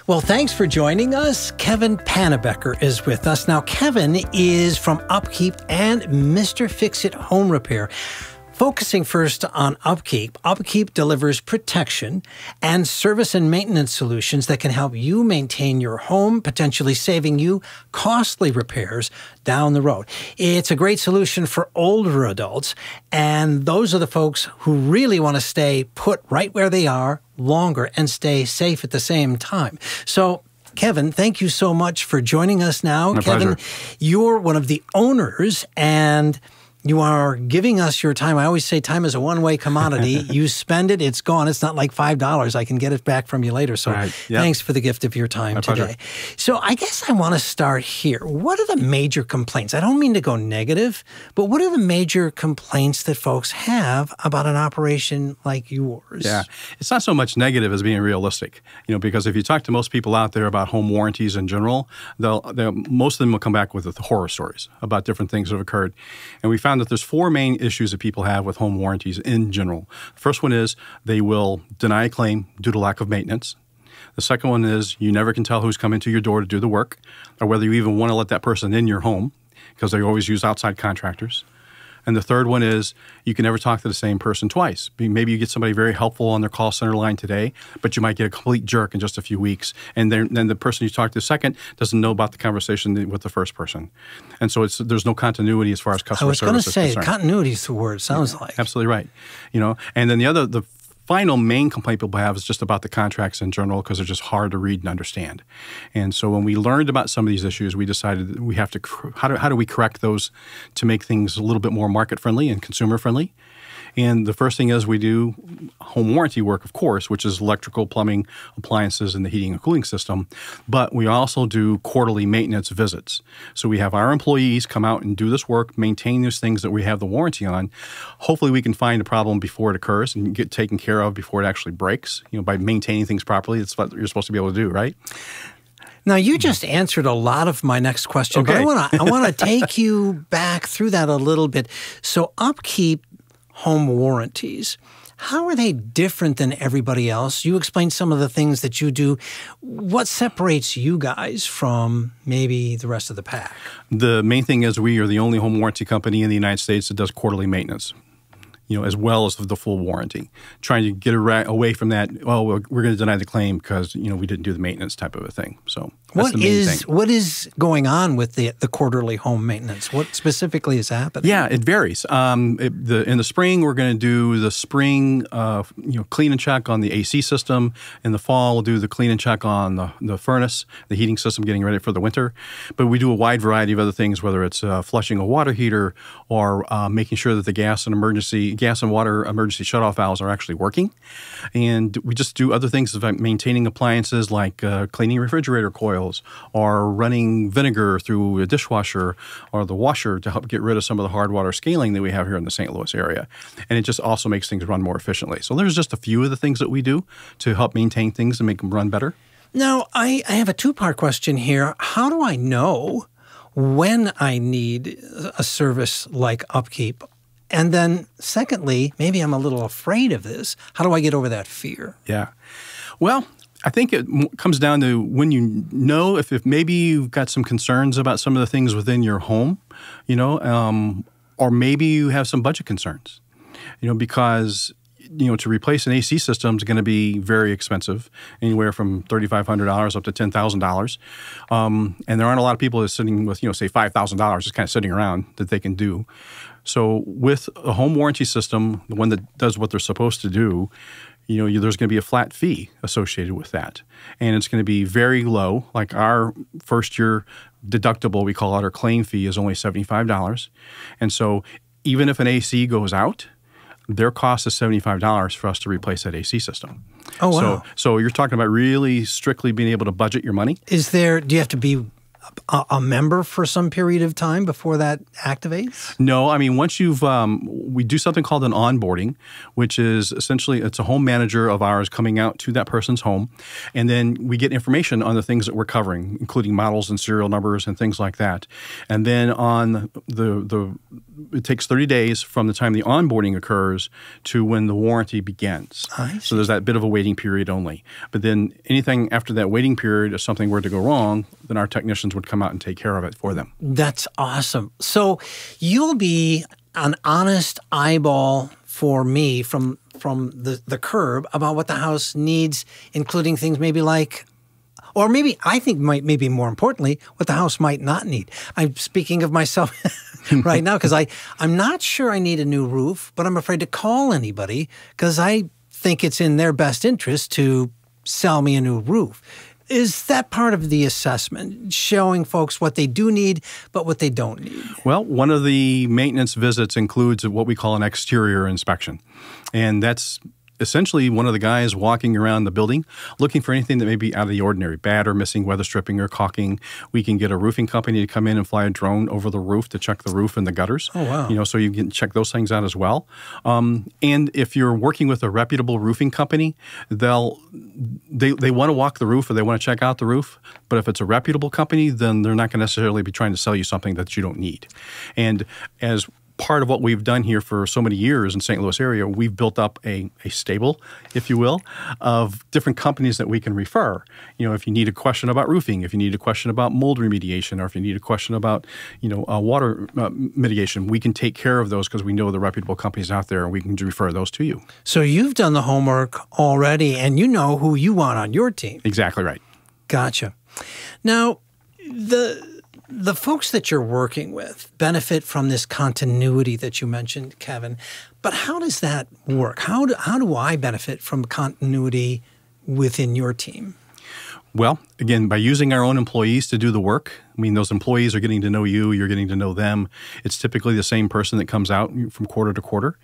Well, thanks for joining us. Kevin Pannebecker is with us. Now, Kevin is from UPKEEP and Mister Fix It Home Repair. Focusing first on UPKEEP, UPKEEP delivers protection and service and maintenance solutions that can help you maintain your home, potentially saving you costly repairs down the road. It's a great solution for older adults, and those are the folks who really want to stay put right where they are longer and stay safe at the same time. So, Kevin, thank you so much for joining us now. My Kevin, pleasure. You're one of the owners, and you are giving us your time. I always say time is a one-way commodity. You spend it, it's gone. It's not like $5. I can get it back from you later. So Thanks for the gift of your time today. So I guess I want to start here. What are the major complaints? I don't mean to go negative, but what are the major complaints that folks have about an operation like yours? Yeah, it's not so much negative as being realistic. Because if you talk to most people out there about home warranties in general, most of them will come back with horror stories about different things that have occurred. And we found that there's four main issues that people have with home warranties in general. The first one is they will deny a claim due to lack of maintenance. The second one is you never can tell who's coming to your door to do the work, or whether you even want to let that person in your home, because they always use outside contractors. And the third one is you can never talk to the same person twice. Maybe you get somebody very helpful on their call center line today, but you might get a complete jerk in just a few weeks. And then the person you talk to second doesn't know about the conversation with the first person. And so there's no continuity as far as customer service is concerned. I was going to say, continuity is the word, sounds like. Absolutely right. And then the final main complaint people have is just about the contracts in general, because they're just hard to read and understand. And so when we learned about some of these issues, we decided that we have to, how do we correct those to make things a little bit more market friendly and consumer friendly? And the first thing is we do home warranty work, of course, which is electrical, plumbing, appliances, and the heating and cooling system. But we also do quarterly maintenance visits. So we have our employees come out and do this work, maintain those things that we have the warranty on. Hopefully we can find a problem before it occurs and get taken care of before it actually breaks. By maintaining things properly. That's what you're supposed to be able to do, right? Now, you just answered a lot of my next question, but I want to take you back through that a little bit. So UPKEEP home warranties, how are they different than everybody else? You explained some of the things that you do. What separates you guys from maybe the rest of the pack? The main thing is we are the only home warranty company in the United States that does quarterly maintenance, as well as the full warranty. Trying to get away from that, we're going to deny the claim because, we didn't do the maintenance type of a thing. So that's the main thing. What is going on with the quarterly home maintenance? What specifically is happening? Yeah, it varies. In the spring, we're going to do the spring clean and check on the AC system. In the fall, we'll do the clean and check on the furnace, the heating system, getting ready for the winter. But we do a wide variety of other things, whether it's flushing a water heater or making sure that the gas and water emergency shutoff valves are actually working. And we just do other things like maintaining appliances like cleaning refrigerator coils or running vinegar through a dishwasher or the washer to help get rid of some of the hard water scaling that we have here in the St. Louis area. And it just also makes things run more efficiently. So there's just a few of the things that we do to help maintain things and make them run better. Now, I have a two-part question here. How do I know when I need a service like UPKEEP? And then secondly, maybe I'm a little afraid of this. How do I get over that fear? Yeah. Well, I think it comes down to when you know if maybe you've got some concerns about some of the things within your home, or maybe you have some budget concerns, because to replace an AC system is going to be very expensive, anywhere from $3,500 up to $10,000. And there aren't a lot of people that are sitting with, say, $5,000 just kind of sitting around that they can do. So with a home warranty system, the one that does what they're supposed to do, there's going to be a flat fee associated with that. And it's going to be very low. Like our first year deductible, we call it our claim fee, is only $75. And so even if an AC goes out, their cost is $75 for us to replace that AC system. Oh, wow. So you're talking about really strictly being able to budget your money. Do you have to be a member for some period of time before that activates? No, I mean, once you've, we do something called an onboarding, which is essentially, it's a home manager of ours coming out to that person's home. And then we get information on the things that we're covering, including models and serial numbers and things like that. And then on it takes 30 days from the time the onboarding occurs to when the warranty begins. So there's that bit of a waiting period only. But then anything after that waiting period, if something were to go wrong, then our technicians would come out and take care of it for them. That's awesome. So you'll be an honest eyeball for me from the curb about what the house needs, including things maybe like, or maybe I think maybe more importantly, what the house might not need. I'm speaking of myself right now because I'm not sure I need a new roof, but I'm afraid to call anybody because I think it's in their best interest to sell me a new roof. Is that part of the assessment, showing folks what they do need, but what they don't need? Well, one of the maintenance visits includes what we call an exterior inspection. And that's essentially one of the guys walking around the building looking for anything that may be out of the ordinary, bad or missing weather stripping or caulking. We can get a roofing company to come in and fly a drone over the roof to check the roof and the gutters. Oh, wow. So you can check those things out as well. And if you're working with a reputable roofing company, they want to walk the roof or they want to check out the roof. But if it's a reputable company, then they're not going to necessarily be trying to sell you something that you don't need. And as part of what we've done here for so many years in St. Louis area, we've built up a stable, if you will, of different companies that we can refer. If you need a question about roofing, if you need a question about mold remediation, or if you need a question about, water mitigation, we can take care of those because we know the reputable companies out there and we can refer those to you. So you've done the homework already and you know who you want on your team. Exactly right. Gotcha. Now, the folks that you're working with benefit from this continuity that you mentioned, Kevin. But how does that work? How do I benefit from continuity within your team? Well, again, by using our own employees to do the work. I mean, those employees are getting to know you. You're getting to know them. It's typically the same person that comes out from quarter to quarter.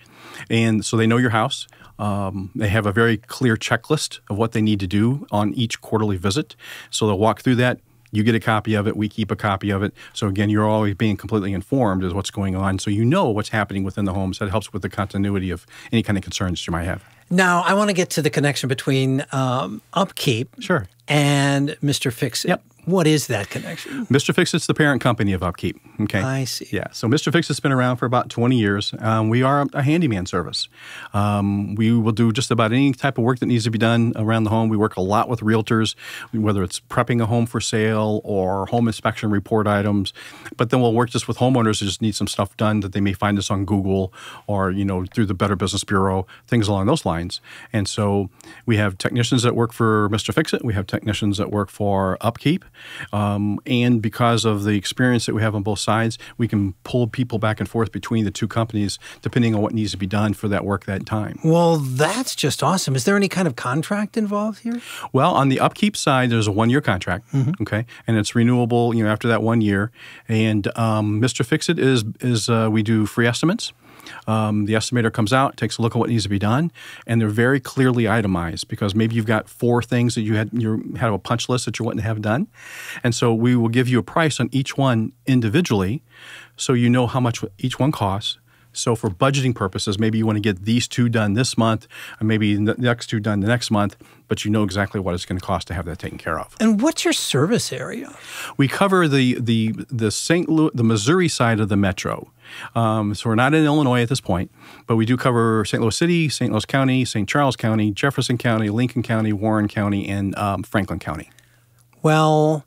And so they know your house. They have a very clear checklist of what they need to do on each quarterly visit. So they'll walk through that. You get a copy of it. We keep a copy of it. So again, you're always being completely informed as what's going on. So you know what's happening within the homes. That helps with the continuity of any kind of concerns you might have. Now, I want to get to the connection between Upkeep and Mister Fix It. Yep. What is that connection? Mister Fix It's the parent company of Upkeep. Okay. I see. Yeah. So Mister Fix It's been around for about 20 years. We are a handyman service. We will do just about any type of work that needs to be done around the home. We work a lot with realtors, whether it's prepping a home for sale or home inspection report items. But then we'll work just with homeowners who just need some stuff done that they may find us on Google or, through the Better Business Bureau, things along those lines. And so we have technicians that work for Mister Fix It. We have technicians that work for Upkeep. And because of the experience that we have on both sides, we can pull people back and forth between the two companies depending on what needs to be done for that work that time. Well, that's just awesome. Is there any kind of contract involved here? Well, on the Upkeep side, there's a one-year contract, okay, and it's renewable, after that 1 year. And Mister Fix It is we do free estimates. The estimator comes out, takes a look at what needs to be done, and they're very clearly itemized because maybe you've got 4 things that you have a punch list that you're wanting to have done. And so we will give you a price on each one individually so you know how much each one costs. So for budgeting purposes, maybe you want to get these 2 done this month, and maybe the next 2 done the next month, but you know exactly what it's going to cost to have that taken care of. And what's your service area? We cover the Missouri side of the metro. So we're not in Illinois at this point, but we do cover St. Louis City, St. Louis County, St. Charles County, Jefferson County, Lincoln County, Warren County, and Franklin County. Well,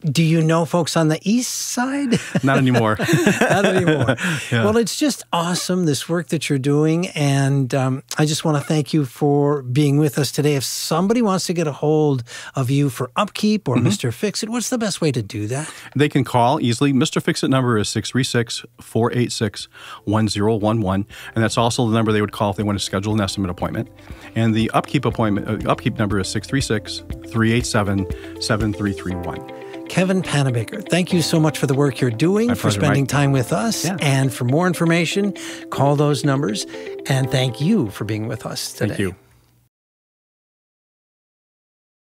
do you know folks on the east side? Not anymore. Not anymore. Yeah. Well, it's just awesome, this work that you're doing, and I just want to thank you for being with us today. If somebody wants to get a hold of you for Upkeep or Mister Fix It, what's the best way to do that? They can call easily. Mister Fix It number is 636-486-1011, and that's also the number they would call if they want to schedule an estimate appointment. And the Upkeep Upkeep number is 636-387-7331. Kevin Pannebecker, thank you so much for the work you're doing, for spending time with us. Yeah. And for more information, call those numbers. And thank you for being with us today. Thank you.